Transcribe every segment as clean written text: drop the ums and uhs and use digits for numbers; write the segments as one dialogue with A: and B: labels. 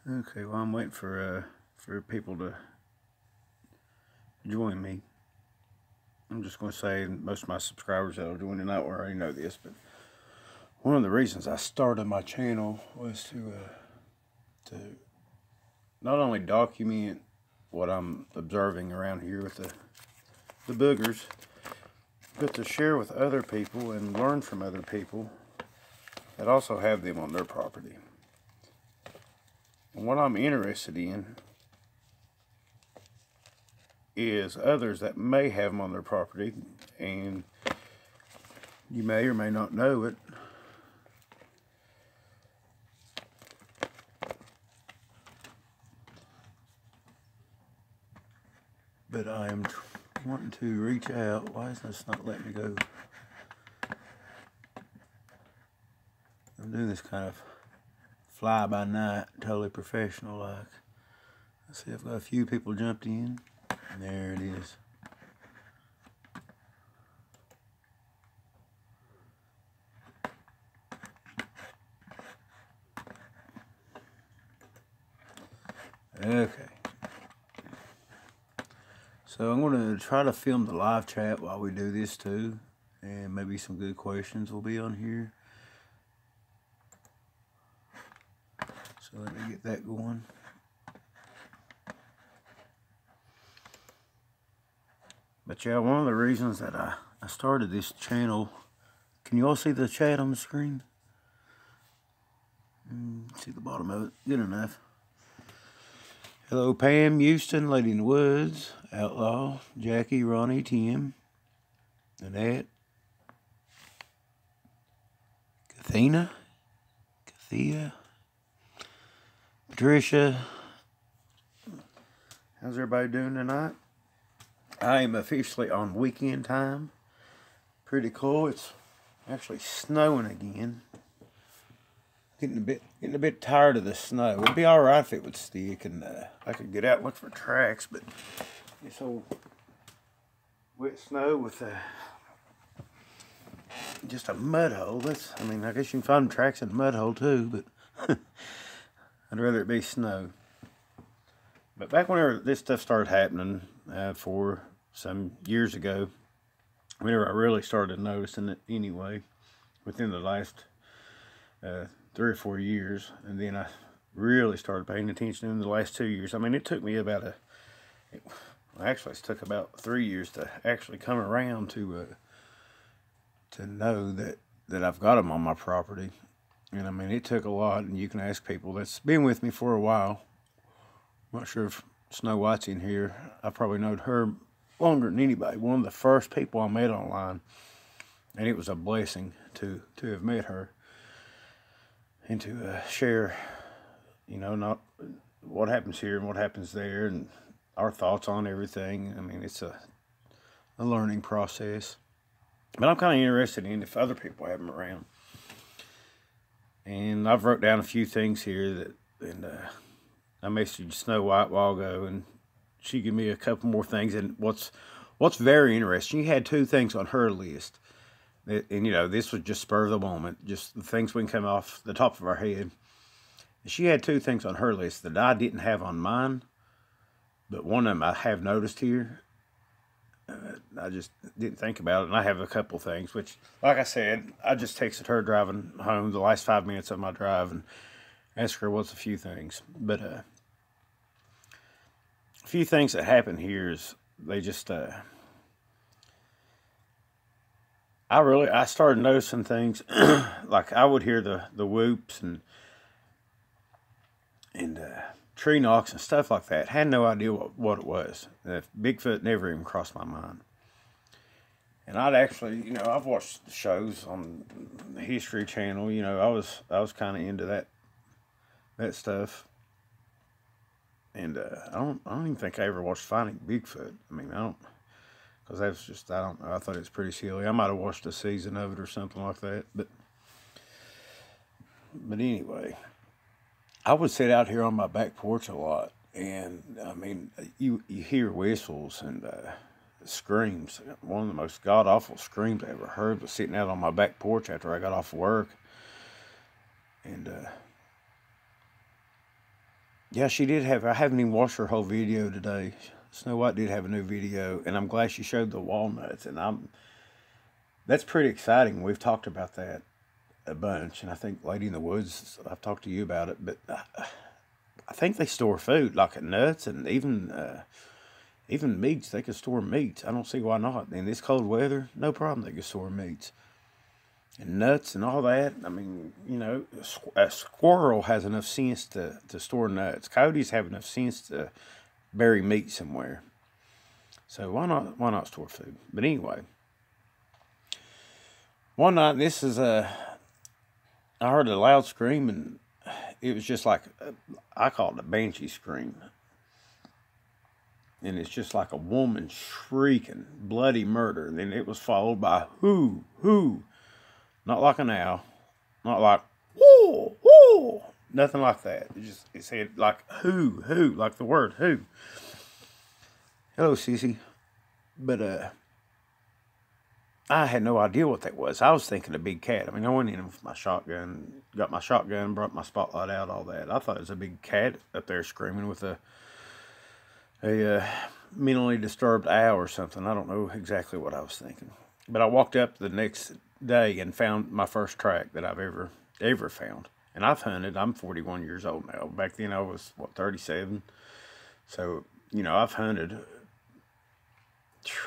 A: Okay, well, I'm waiting for people to join me. I'm just going to say most of my subscribers that will join tonight already know this, but one of the reasons I started my channel was to not only document what I'm observing around here with the boogers, but to share with other people and learn from other people that also have them on their property. And what I'm interested in is others that may have them on their property, and you may or may not know it, but I am wanting to reach out. Why is this not letting me go? I'm doing this kind of fly by night, totally professional like. Let's see, I've got a few people jumped in. There it is. Okay. So I'm going to try to film the live chat while we do this too, and maybe some good questions will be on here. So let me get that going. But yeah, one of the reasons that I started this channel, can you all see the chat on the screen? See the bottom of it, good enough. Hello Pam, Houston, Lady in the Woods, Outlaw, Jackie, Ronnie, Tim, Annette, Kathina, Patricia. How's everybody doing tonight? I am officially on weekend time. Pretty cool. It's actually snowing again. Getting a bit tired of the snow. It'd be all right if it would stick and I could get out and look for tracks, but this old wet snow with just a mud hole. I mean, I guess you can find tracks in a mud hole too, but I'd rather it be snow. But back whenever this stuff started happening, for some years ago, whenever I really started noticing it anyway, within the last 3 or 4 years, and then I really started paying attention in the last 2 years. I mean, it took me about actually it took about 3 years to actually come around to know that I've got them on my property. And I mean, it took a lot, and you can ask people that's been with me for a while. I'm not sure if Snow White's in here. I probably known her longer than anybody. One of the first people I met online, and it was a blessing to have met her and to share, you know, not what happens here and what happens there and our thoughts on everything. I mean, it's a learning process. But I'm kind of interested in if other people have them around. And I've wrote down a few things here I messaged Snow White a while ago, and she gave me a couple more things. And what's very interesting, she had 2 things on her list. And, you know, this was just spur of the moment, just the things we can come off the top of our head. She had 2 things on her list that I didn't have on mine, but one of them I have noticed here. I just didn't think about it, and I have a couple things, which, like I said, I just texted her driving home the last 5 minutes of my drive and asked her what's a few things. But a few things that happen here is they just I started noticing things like I would hear the whoops and tree knocks and stuff like that. Had no idea what it was. Bigfoot never even crossed my mind. And I'd actually, you know, I've watched shows on the History Channel. You know, I was kind of into that stuff. And I don't even think I ever watched Finding Bigfoot. I mean, I don't, because that's just, I don't know. I thought it was pretty silly. I might have watched a season of it or something like that. But anyway, I would sit out here on my back porch a lot, and I mean, you hear whistles and screams. One of the most god-awful screams I ever heard was sitting out on my back porch after I got off work. And Yeah, she did have. I haven't even watched her whole video today. Snow White did have a new video, and I'm glad she showed the walnuts. And that's pretty exciting. We've talked about that a bunch, and I think Lady in the Woods, I've talked to you about it. But I think they store food like nuts and even meats. They can store meats. I don't see why not. In this cold weather, no problem. They can store meats. And nuts and all that. I mean, you know, a squirrel has enough sense to store nuts. Coyotes have enough sense to bury meat somewhere. So why not store food? But anyway, one night, this is I heard a loud scream, and it was just like, I call it a banshee scream. And it's just like a woman shrieking bloody murder. And then it was followed by whoo, whoo. Not like an owl. Not like, whoo, whoo. Nothing like that. It said like who, like the word who. Hello, Sissy. But I had no idea what that was. I was thinking a big cat. I mean, I went in with my shotgun, got my shotgun, brought my spotlight out, all that. I thought it was a big cat up there screaming with a mentally disturbed owl or something. I don't know exactly what I was thinking. But I walked up the next day and found my first track that I've ever found. And I've hunted. I'm 41 years old now. Back then I was, 37? So, you know, I've hunted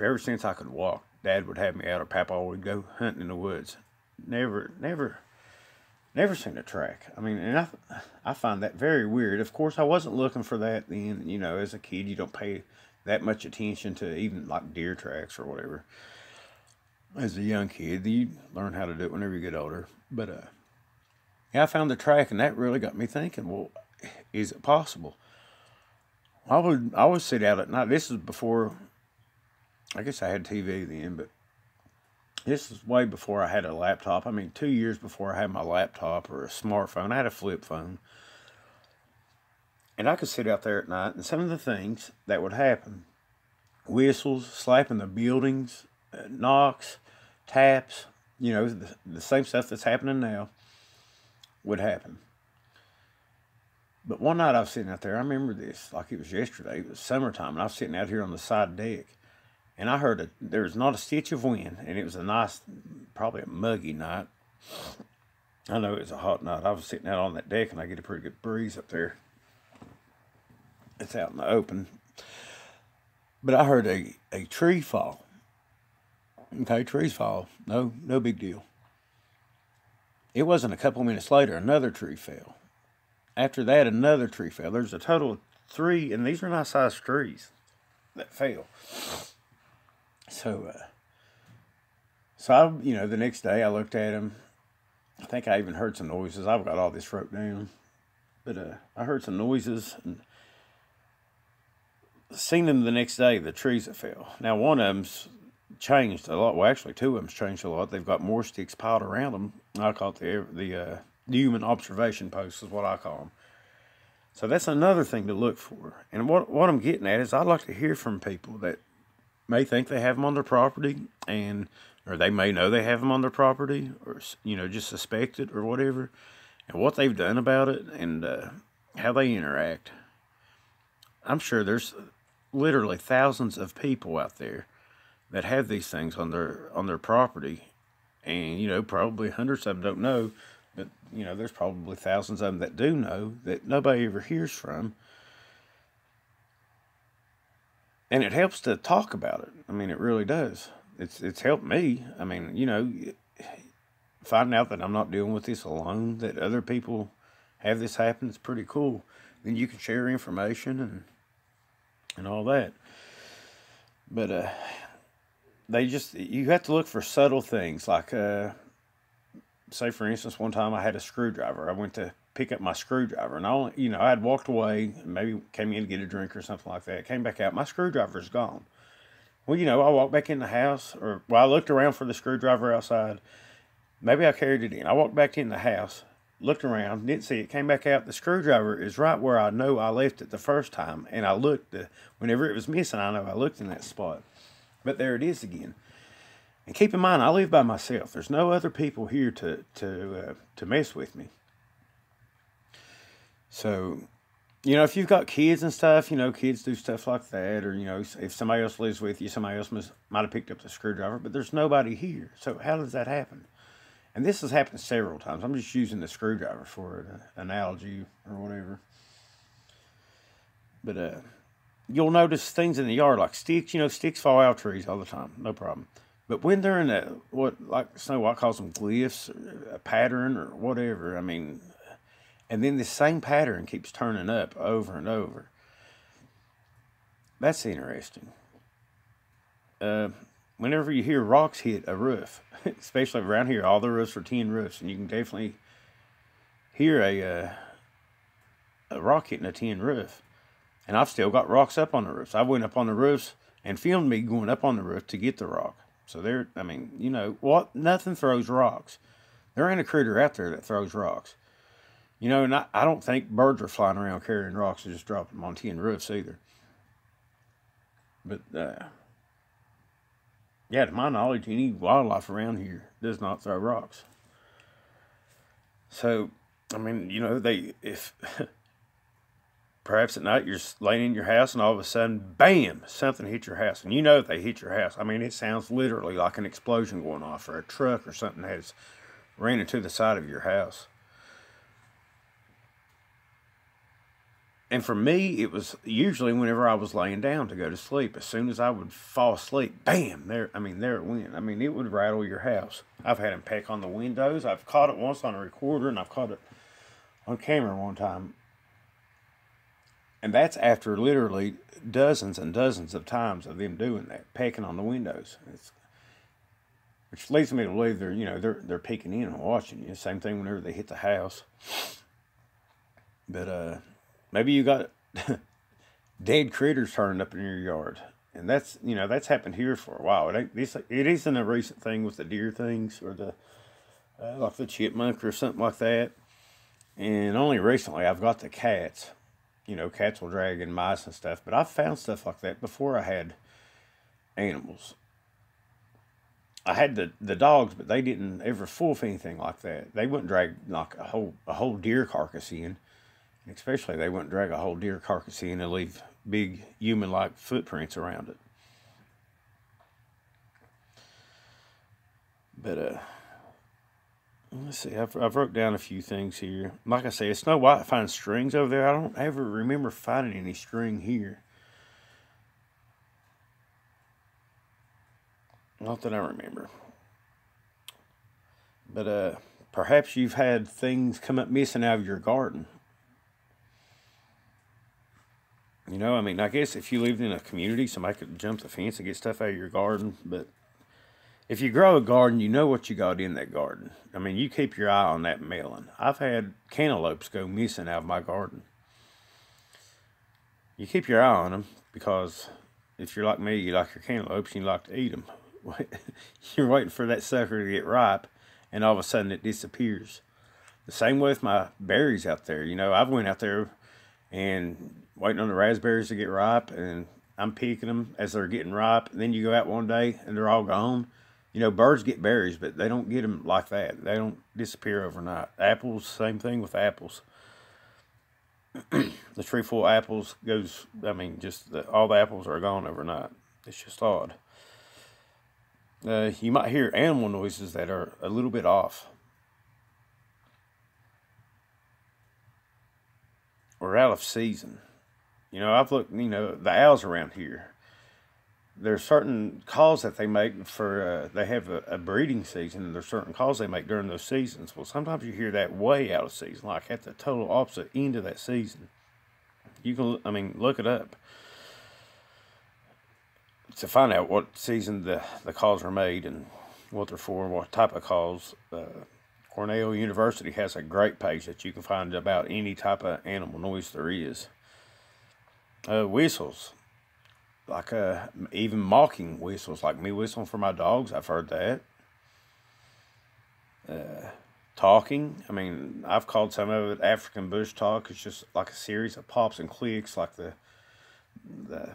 A: ever since I could walk. Dad would have me out, or Papa would go hunting in the woods. Never seen a track. I mean, and I find that very weird. Of course, I wasn't looking for that then. You know, as a kid, you don't pay that much attention to even like deer tracks or whatever. As a young kid, you learn how to do it whenever you get older. But yeah, I found the track, and that really got me thinking. Well, is it possible? I would sit out at night. This is before, I guess I had TV then, but this is way before I had a laptop. I mean, 2 years before I had my laptop or a smartphone. I had a flip phone. And I could sit out there at night, and some of the things that would happen, whistles, slapping the buildings, knocks, taps, you know, the same stuff that's happening now would happen. But one night I was sitting out there, I remember this like it was yesterday. It was summertime, and I was sitting out here on the side deck. And I heard there was not a stitch of wind, and it was a nice, probably a muggy night. I know it was a hot night. I was sitting out on that deck, and I get a pretty good breeze up there. It's out in the open. But I heard a tree fall. Okay, trees fall. No big deal. It wasn't a couple minutes later, another tree fell. After that, another tree fell. There's a total of 3, and these are nice sized trees that fell. So I, you know, the next day I looked at them. I think I even heard some noises. I've got all this wrote down. But I heard some noises and seen them the next day, the trees that fell. Now, one of them's changed a lot. Well, actually, 2 of them's changed a lot. They've got more sticks piled around them. I call it the human observation post is what I call them. So that's another thing to look for. And what I'm getting at is I'd like to hear from people that may think they have them on their property, or they may know they have them on their property, or, you know, just suspect it or whatever, and what they've done about it, and how they interact. I'm sure there's literally thousands of people out there that have these things on their property, and, you know, probably hundreds of them don't know, but, you know, there's probably thousands of them that do know that nobody ever hears from. And it helps to talk about it. I mean, it really does. It's helped me. I mean, you know, finding out that I'm not dealing with this alone, that other people have this happen, it's pretty cool. Then you can share information and all that. But you have to look for subtle things. Like, say for instance, one time I had a screwdriver. I went to pick up my screwdriver, and I had walked away, and maybe came in to get a drink or something like that. Came back out, my screwdriver's gone. Well, you know, I walked back in the house, I looked around for the screwdriver outside. Maybe I carried it in. I walked back in the house, looked around, didn't see it, came back out. The screwdriver is right where I know I left it the first time, and I looked, whenever it was missing, I know I looked in that spot. But there it is again. And keep in mind, I live by myself. There's no other people here to mess with me. So You know, if you've got kids and stuff, you know, kids do stuff like that. Or, you know, if somebody else lives with you, somebody else might have picked up the screwdriver, but there's nobody here. So how does that happen? And this has happened several times. I'm just using the screwdriver for an analogy or whatever. But you'll notice things in the yard like sticks. You know, sticks fall out of trees all the time. No problem. But when they're in like Snow White calls them glyphs, or a pattern or whatever, I mean, and then this same pattern keeps turning up over and over. That's interesting. Whenever you hear rocks hit a roof, especially around here, all the roofs are tin roofs, and you can definitely hear a rock hitting a tin roof. And I've still got rocks up on the roofs. I went up on the roofs and filmed me going up on the roof to get the rock. So there, I mean, you know, what? Nothing throws rocks. There ain't a critter out there that throws rocks. You know, and I don't think birds are flying around carrying rocks and just dropping them on tin roofs either. But, yeah, to my knowledge, any wildlife around here does not throw rocks. So, I mean, you know, if perhaps at night you're laying in your house and all of a sudden, bam, something hit your house. And you know they hit your house. I mean, it sounds literally like an explosion going off, or a truck or something has ran into the side of your house. And for me, it was usually whenever I was laying down to go to sleep. As soon as I would fall asleep, bam, there it went. I mean, it would rattle your house. I've had them peck on the windows. I've caught it once on a recorder, and I've caught it on camera one time. And that's after literally dozens and dozens of times of them doing that, pecking on the windows. Which leads me to believe they're peeking in and watching you. Same thing whenever they hit the house. But maybe you got dead critters turning up in your yard, and that's happened here for a while. It isn't a recent thing with the deer things or the like the chipmunk or something like that. And only recently I've got the cats. You know, cats will drag in mice and stuff, but I've found stuff like that before I had animals. I had the dogs, but they didn't ever wolf anything like that. They wouldn't drag like a whole deer carcass in. Especially they wouldn't drag a whole deer carcass in and leave big human-like footprints around it. But let's see. I've wrote down a few things here. Like I say, Snow White finds strings over there. I don't ever remember finding any string here. Not that I remember. But perhaps you've had things come up missing out of your garden. You know, I mean, I guess if you lived in a community, somebody could jump the fence and get stuff out of your garden. But if you grow a garden, you know what you got in that garden. I mean, you keep your eye on that melon. I've had cantaloupes go missing out of my garden. You keep your eye on them because if you're like me, you like your cantaloupes and you like to eat them. You're waiting for that sucker to get ripe, and all of a sudden it disappears. The same way with my berries out there. You know, I've went out there and waiting on the raspberries to get ripe, and I'm picking them as they're getting ripe. And then you go out one day and they're all gone. You know, birds get berries, but they don't get them like that. They don't disappear overnight. Apples, same thing with apples. The tree full of apples goes, I mean, all the apples are gone overnight. It's just odd. You might hear animal noises that are a little bit off. Or out of season. You know, I've looked, the owls around here. There's certain calls that they make for, they have a breeding season, and there's certain calls they make during those seasons. Well, sometimes you hear that way out of season, like at the total opposite end of that season. You can, look it up to find out what season the calls are made and what they're for, what type of calls. Cornell University has a great page that you can find about any type of animal noise there is. Whistles, like even mocking whistles, like me whistling for my dogs. I've heard that. Talking, I've called some of it African bush talk. It's just like a series of pops and clicks, like the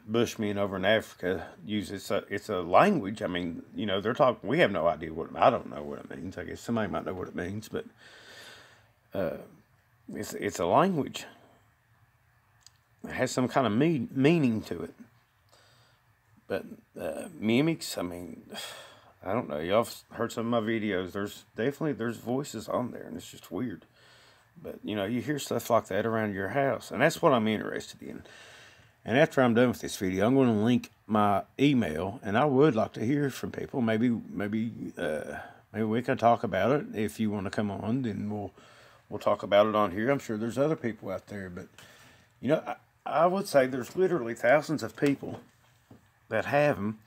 A: Bushmen over in Africa use. It's a language. They're talking. We have no idea I don't know what it means. I guess somebody might know what it means, but it's a language. has some kind of meaning to it. But mimics, I mean, I don't know. Y'all heard some of my videos. There's voices on there, and it's just weird. But, you know, you hear stuff like that around your house, and that's what I'm interested in. And after I'm done with this video, I'm going to link my email, and I would like to hear from people. Maybe we can talk about it. If you want to come on, then we'll talk about it on here. I'm sure there's other people out there, but you know, I would say there's literally thousands of people that have them,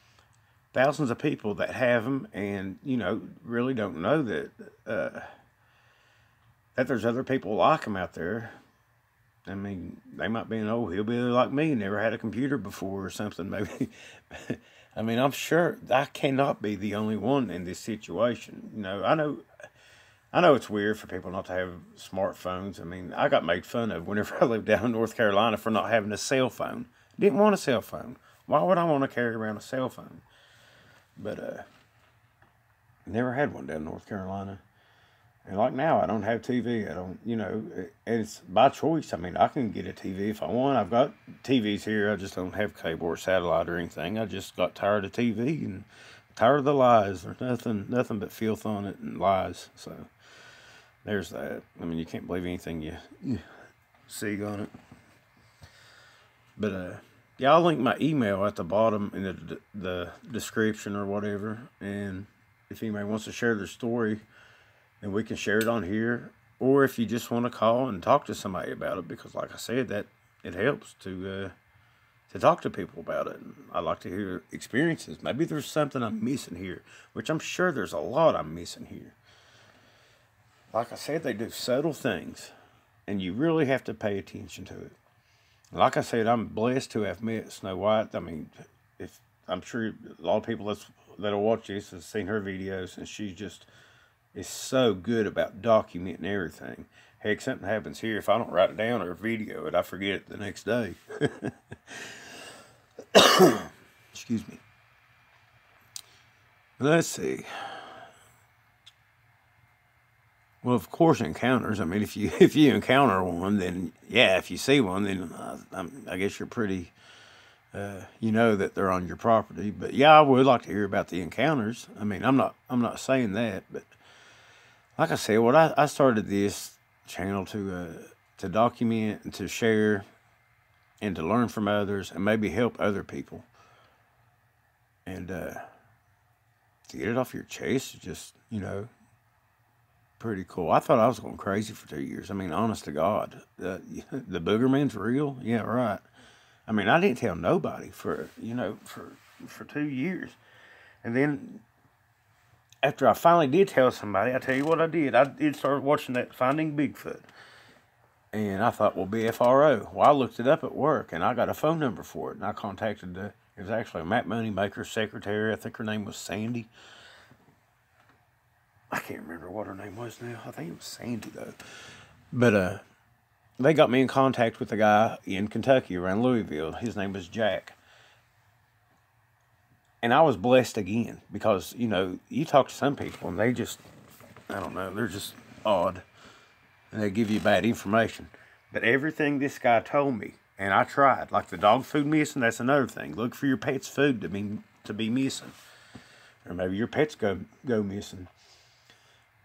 A: and you know, really don't know that that there's other people like them out there. I mean, they might be an old hillbilly like me, never had a computer before or something, maybe. I mean, I'm sure I cannot be the only one in this situation. You know, I know it's weird for people not to have smartphones. I mean, I got made fun of whenever I lived down in North Carolina for not having a cell phone. Didn't want a cell phone. Why would I want to carry around a cell phone? But, never had one down in North Carolina. And like now, I don't have TV. I don't, you know, it's by choice. I mean, I can get a TV if I want. I've got TVs here. I just don't have cable or satellite or anything. I just got tired of TV and tired of the lies. There's nothing but filth on it and lies. So there's that. I mean, you can't believe anything you see on it. But yeah, I'll link my email at the bottom in the description or whatever. And if anybody wants to share their story, and we can share it on here, or if you just want to call and talk to somebody about it, because like I said, that it helps to talk to people about it. And I like to hear experiences. Maybe there's something I'm missing here, which I'm sure there's a lot I'm missing here. Like I said, they do subtle things, and you really have to pay attention to it. Like I said, I'm blessed to have met Snow White. I mean, I'm sure a lot of people that'll watch this have seen her videos, and she's just is so good about documenting everything. Heck, something happens here, if I don't write it down or video it, I forget it the next day. Excuse me. Let's see. Well, of course, encounters. I mean, if you encounter one, then yeah. If you see one, then I guess you're pretty. You know that they're on your property. But yeah, I would like to hear about the encounters. I mean, I'm not saying that, but like I said, I started this channel to document and to share and to learn from others and maybe help other people. And to get it off your chest is just, you know, pretty cool. I thought I was going crazy for 2 years. I mean, honest to God, the booger man's real. Yeah, right. I mean, I didn't tell nobody for 2 years. And then after I finally did tell somebody, I tell you what I did. I did start watching that Finding Bigfoot. And I thought, well, BFRO. Well, I looked it up at work, and I got a phone number for it. And I contacted it was actually a Matt Moneymaker's secretary. I think her name was Sandy. I can't remember what her name was now. I think it was Sandy, though. But they got me in contact with a guy in Kentucky around Louisville. His name was Jack. And I was blessed again because, you know, you talk to some people and they just, I don't know, they're just odd. And they give you bad information. But everything this guy told me, and I tried, like the dog food missing, that's another thing. Look for your pet's food to be missing. Or maybe your pets go missing.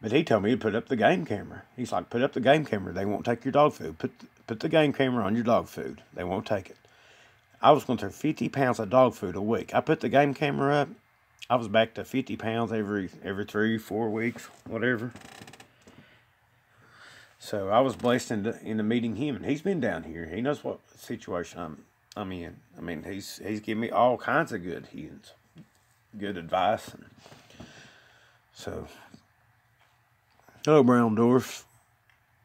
A: But he told me to put up the game camera. He's like, put up the game camera. They won't take your dog food. Put the game camera on your dog food. They won't take it. I was going through 50 pounds of dog food a week. I put the game camera up. I was back to 50 pounds every 3-4 weeks, whatever. So I was blessed into meeting him, and he's been down here. He knows what situation I'm in. I mean, he's given me all kinds of good advice. And so, hello, Brown Dwarf.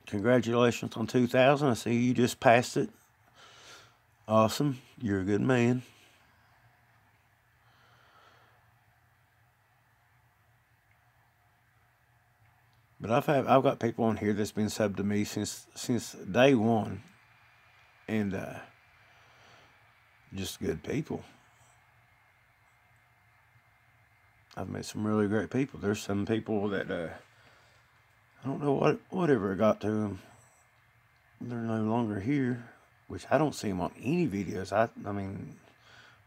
A: Congratulations on 2,000. I see you just passed it. Awesome. You're a good man. But I've got people on here that's been subbed to me since day one, and just good people. I've met some really great people. There's some people that I don't know whatever got to them. They're no longer here. which I don't see him on any videos. I mean,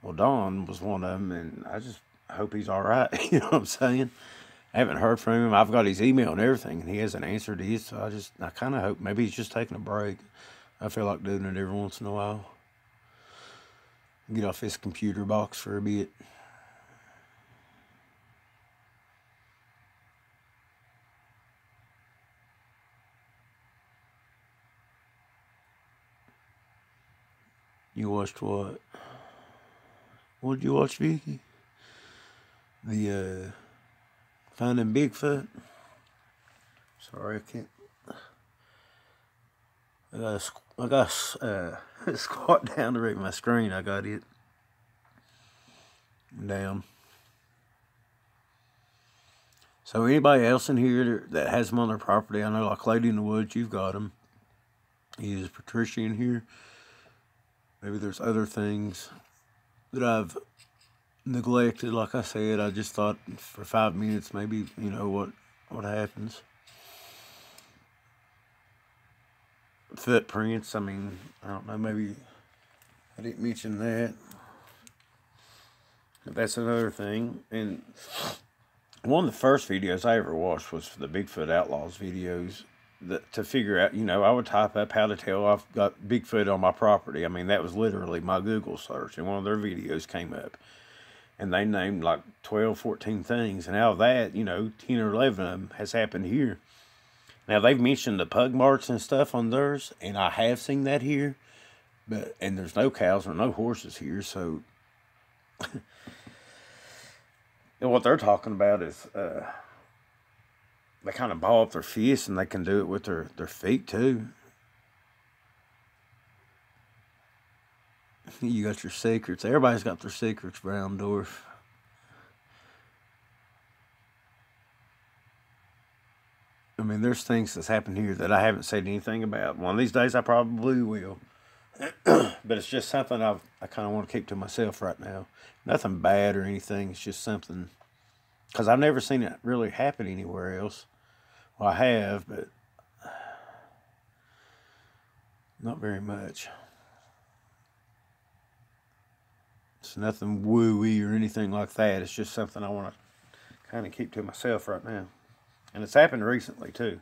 A: well, Don was one of them, and I just hope he's all right. You know what I'm saying? I haven't heard from him. I've got his email and everything, and he hasn't answered these. So I kind of hope maybe he's just taking a break. I feel like doing it every once in a while. Get off his computer box for a bit. You watched what? What did you watch, Vicky? The Finding Bigfoot. Sorry, I can't. I got squat down to read my screen. I got it down. So anybody else in here that has them on their property, I know like Lady in the Woods, you've got them. Is Patricia in here? Maybe there's other things that I've neglected. Like I said, I just thought for 5 minutes, maybe, you know, what happens. Footprints, I mean, I don't know, maybe I didn't mention that. But that's another thing. And one of the first videos I ever watched was for the Bigfoot Outlaws videos. To figure out, you know, I would type up how to tell I've got Bigfoot on my property. I mean, that was literally my Google search, and one of their videos came up. And they named like 12, 14 things. And out of that, you know, 10 or 11 of them has happened here. Now, they've mentioned the pug marks and stuff on theirs, and I have seen that here. And there's no cows or no horses here, so... And what they're talking about is... they kind of ball up their fists, and they can do it with their feet, too. You got your secrets. Everybody's got their secrets, Brown Dwarf. I mean, there's things that's happened here that I haven't said anything about. One of these days, I probably will. But it's just something I kind of want to keep to myself right now. Nothing bad or anything. It's just something... Because I've never seen it really happen anywhere else. Well, I have, but... not very much. It's nothing woo-y or anything like that. It's just something I want to kind of keep to myself right now. And it's happened recently, too.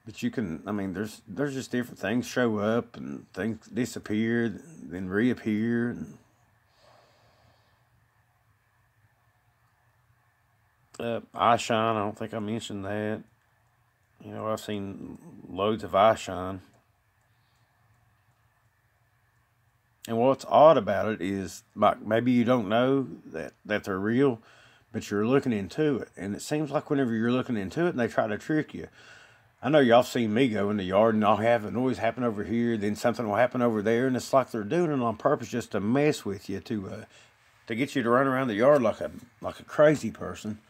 A: But you can, I mean, there's just different things show up and things disappear, then reappear. And eye shine, I don't think I mentioned that. You know, I've seen loads of eye shine. And what's odd about it is, like, maybe you don't know that they're real, but you're looking into it. And it seems like whenever you're looking into it and they try to trick you. I know y'all seen me go in the yard and I'll have a noise happen over here, then something will happen over there, and it's like they're doing it on purpose just to mess with you, to get you to run around the yard like a crazy person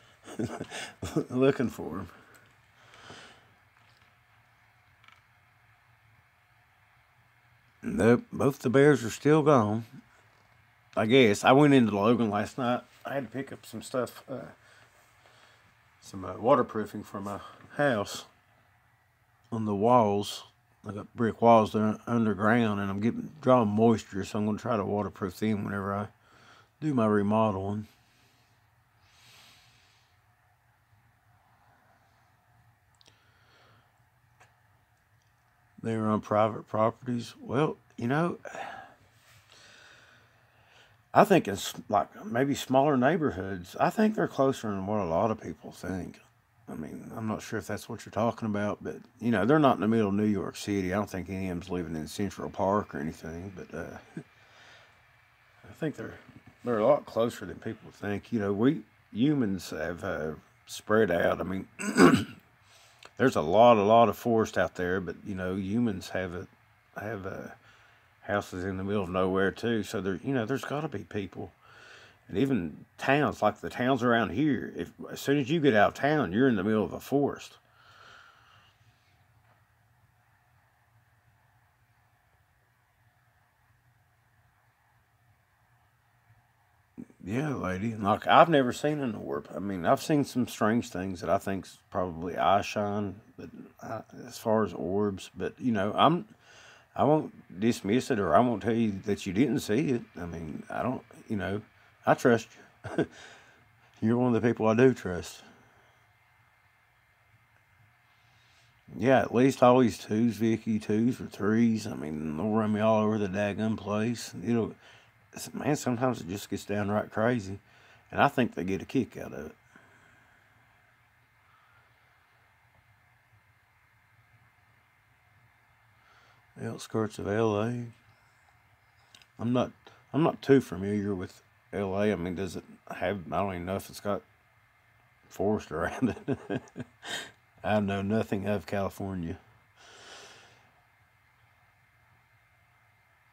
A: looking for them. Nope, both the bears are still gone. I guess. I went into Logan last night. I had to pick up some stuff, some waterproofing for my house. On the walls, I got brick walls that are underground, and I'm drawing moisture, so I'm going to try to waterproof them whenever I do my remodeling. They're on private properties. Well, you know, I think it's like maybe smaller neighborhoods. I think they're closer than what a lot of people think. I mean, I'm not sure if that's what you're talking about, but, you know, they're not in the middle of New York City. I don't think any of them's living in Central Park or anything, but I think they're a lot closer than people think. You know, we humans have spread out. I mean, there's a lot of forest out there, but, you know, humans have houses in the middle of nowhere too. So there's got to be people, and even towns like the towns around here. As soon as you get out of town, you're in the middle of a forest. Yeah, lady. Like, I've never seen an orb. I mean, I've seen some strange things that I think's probably eye shine, but as far as orbs, but I won't dismiss it, or I won't tell you that you didn't see it. I mean, I don't. I trust you. You're one of the people I do trust. Yeah, at least always twos, Vicky, twos or threes. I mean, they'll run me all over the daggum place. Man, sometimes it just gets downright crazy. And I think they get a kick out of it. The outskirts of LA. I'm not too familiar with LA. I mean, does it have, I don't even know if it's got forest around it. I know nothing of California.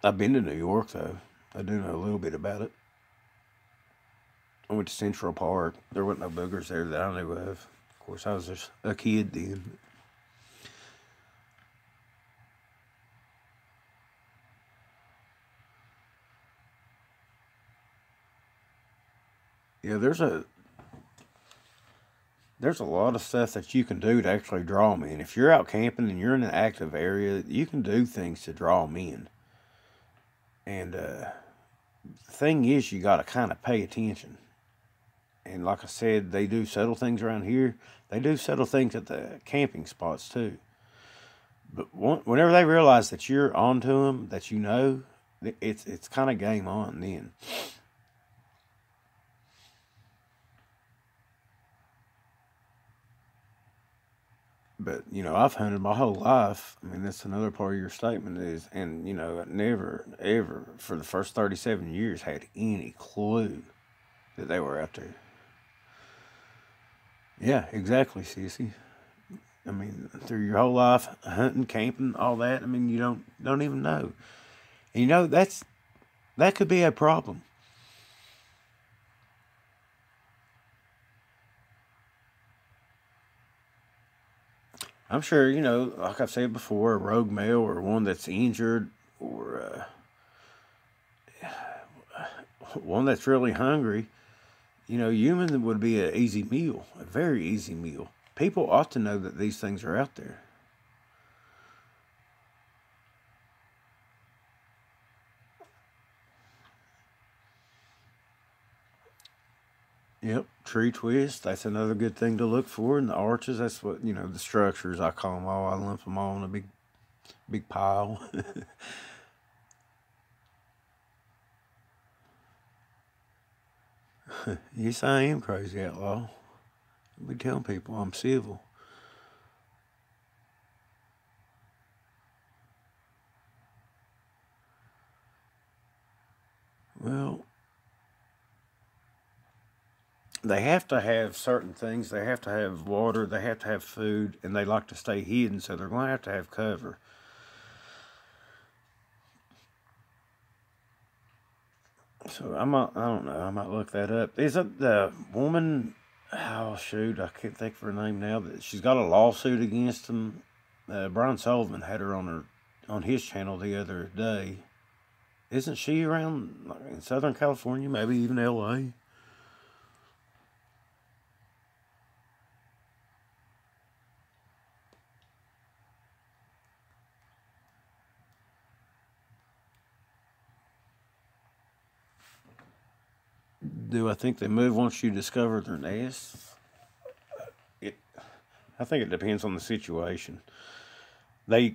A: I've been to New York, though. I do know a little bit about it. I went to Central Park. There wasn't no boogers there that I knew of. Of course, I was just a kid then. Yeah, there's a lot of stuff that you can do to actually draw them in. If you're out camping and you're in an active area, you can do things to draw them in. And the thing is, you got to kind of pay attention. And like I said, they do subtle things around here. They do subtle things at the camping spots too. But whenever they realize that you're onto them, that it's kind of game on then. But, I've hunted my whole life. I mean, that's another part of your statement is, and, I never, ever, for the first 37 years, had any clue that they were out there. Yeah, exactly, sissy. I mean, through your whole life, hunting, camping, all that, I mean, you don't even know. And, that could be a problem. I'm sure, like I've said before, a rogue male or one that's injured or one that's really hungry, human would be an easy meal, a very easy meal. People ought to know that these things are out there. Yep, tree twist. That's another good thing to look for. And the arches, that's what, the structures, I call them all. I lump them all in a big pile. Yes, I am crazy outlaw. I be telling people I'm civil. Well, they have to have certain things. They have to have water. They have to have food, and they like to stay hidden, so they're going to have cover. So I don't know. I might look that up. Is it the woman? Oh shoot, I can't think of her name now. That she's got a lawsuit against him. Brian Sullivan had her on his channel the other day. Isn't she around in Southern California? Maybe even LA. Do I think they move once you discover their nest? I think it depends on the situation. They're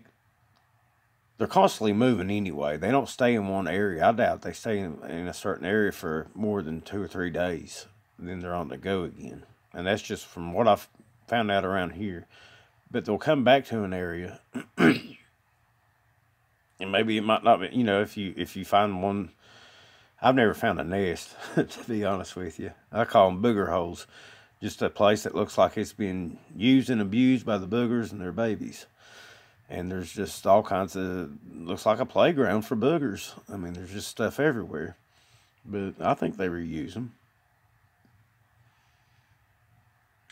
A: constantly moving anyway. They don't stay in one area. I doubt they stay in a certain area for more than 2 or 3 days. Then they're on the go again. And that's just from what I've found out around here. But they'll come back to an area. And maybe it might not be, if you find one. I've never found a nest, to be honest with you. I call them booger holes. Just a place that looks like it's been used and abused by the boogers and their babies. And there's just all kinds of, looks like a playground for boogers. I mean, there's just stuff everywhere. But I think they reuse them.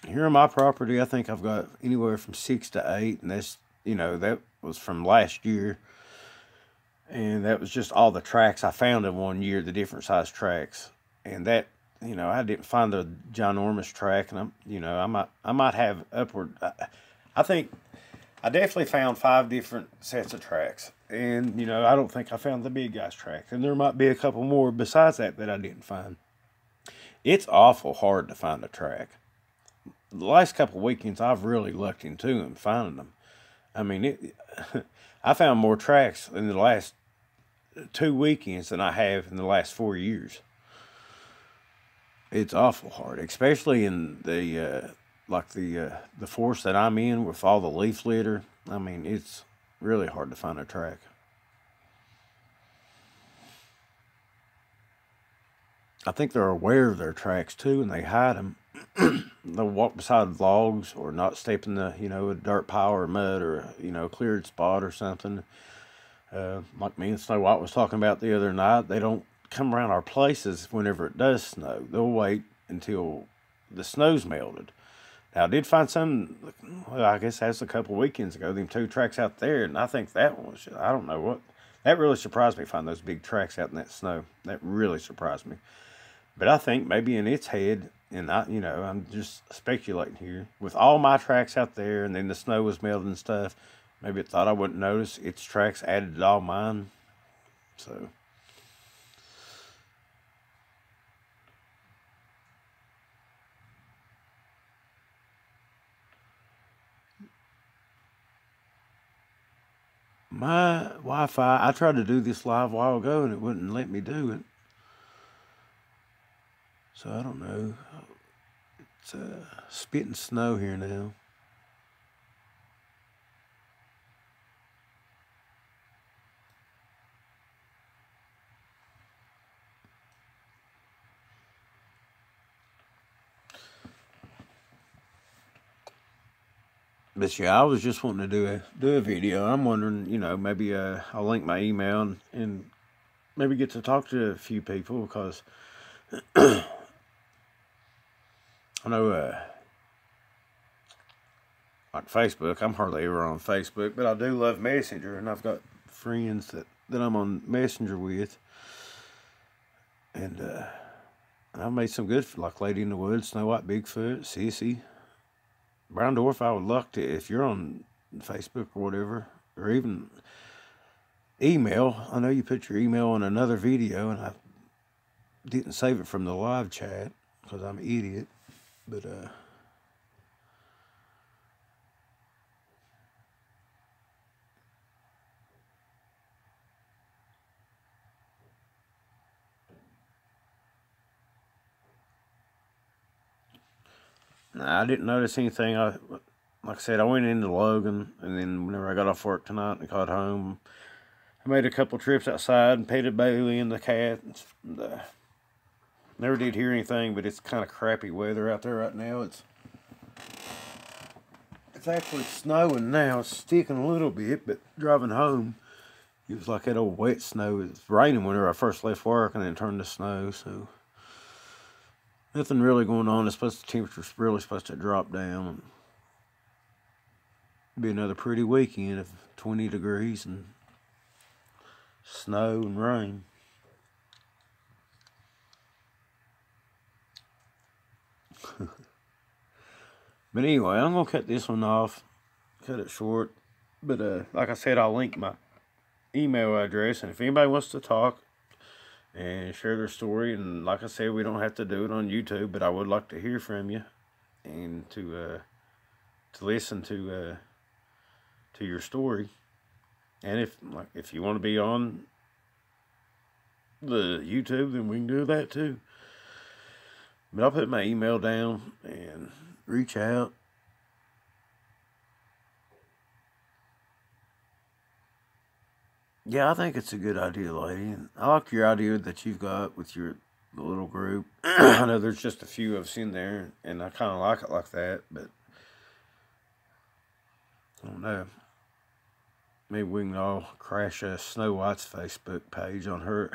A: Here on my property, I think I've got anywhere from 6 to 8. And that's, that was from last year. And that was just all the tracks I found in one year, the different size tracks. And that you know, I didn't find a ginormous track, and I might have upward. I think I definitely found 5 different sets of tracks, and you know, I don't think I found the big guy's track, and there might be a couple more besides that I didn't find. It's awful hard to find a track. The last couple weekends, I've really lucked into them, finding them. I mean, I found more tracks in the last 2 weekends than I have in the last 4 years. It's awful hard, especially in the the forest that I'm in with all the leaf litter. I mean, it's really hard to find a track. I think they're aware of their tracks too, and they hide them. They'll walk beside logs or not step in the, you know, a dirt pile or mud or, you know, cleared spot or something. Like me and Snow White was talking about the other night, they don't come around our places whenever it does snow. They'll wait until the snow's melted. Now, I did find some, well, I guess that's a couple of weekends ago, them 2 tracks out there, and I think that one was, I don't know what, that really surprised me, find those big tracks out in that snow. That really surprised me. But I think maybe in its head, and you know, I'm just speculating here, with all my tracks out there, and then the snow was melting and stuff, maybe it thought I wouldn't notice. Its tracks added to all mine. So my Wi-Fi, I tried to do this live a while ago, and it wouldn't let me do it. So I don't know. It's spitting snow here now. But yeah, I was just wanting to do a video. I'm wondering, you know, maybe I'll link my email and maybe get to talk to a few people, because I know, like Facebook, I'm hardly ever on Facebook, but I do love Messenger, and I've got friends that I'm on Messenger with, and I've made some good, like Lady in the Woods, Snow White, Bigfoot, Sissy, Brown Dwarf. I would love to, if you're on Facebook or whatever, or even email. I know you put your email on another video, and I didn't save it from the live chat because I'm an idiot. But nah, I didn't notice anything. Like I said, I went into Logan, and then whenever I got off work tonight and got home, I made a couple trips outside and petted Bailey and the cat. And, never did hear anything, but it's kind of crappy weather out there right now. It's actually snowing now. It's sticking a little bit, but driving home, it was like that old wet snow. It was raining whenever I first left work, and then turned to snow. So nothing really going on. The temperature's really supposed to drop down, and be another pretty weekend of 20 degrees and snow and rain. But anyway, I'm going to cut this one off, cut it short. But like I said, I'll link my email address, and if anybody wants to talk and share their story, and like I said, we don't have to do it on YouTube, but I would like to hear from you, and to listen to your story. And if you want to be on the YouTube, then we can do that too. But I'll put my email down and reach out. Yeah, I think it's a good idea, lady. And I like your idea that you've got with the little group. I know there's just a few of us in there, and I kind of like it like that, but I don't know. Maybe we can all crash Snow White's Facebook page on her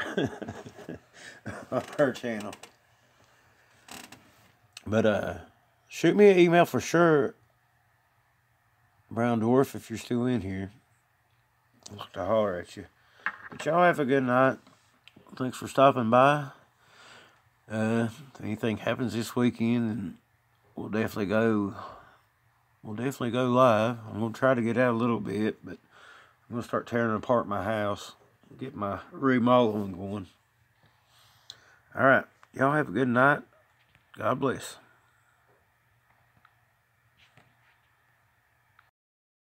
A: on her channel. But shoot me an email for sure, Brown Dwarf, if you're still in here. I'd like to holler at you. But y'all have a good night. Thanks for stopping by. If anything happens this weekend, then we'll definitely go. We'll definitely go live. I'm gonna try to get out a little bit, but I'm gonna start tearing apart my house, get my remodeling going. All right, y'all have a good night. God bless.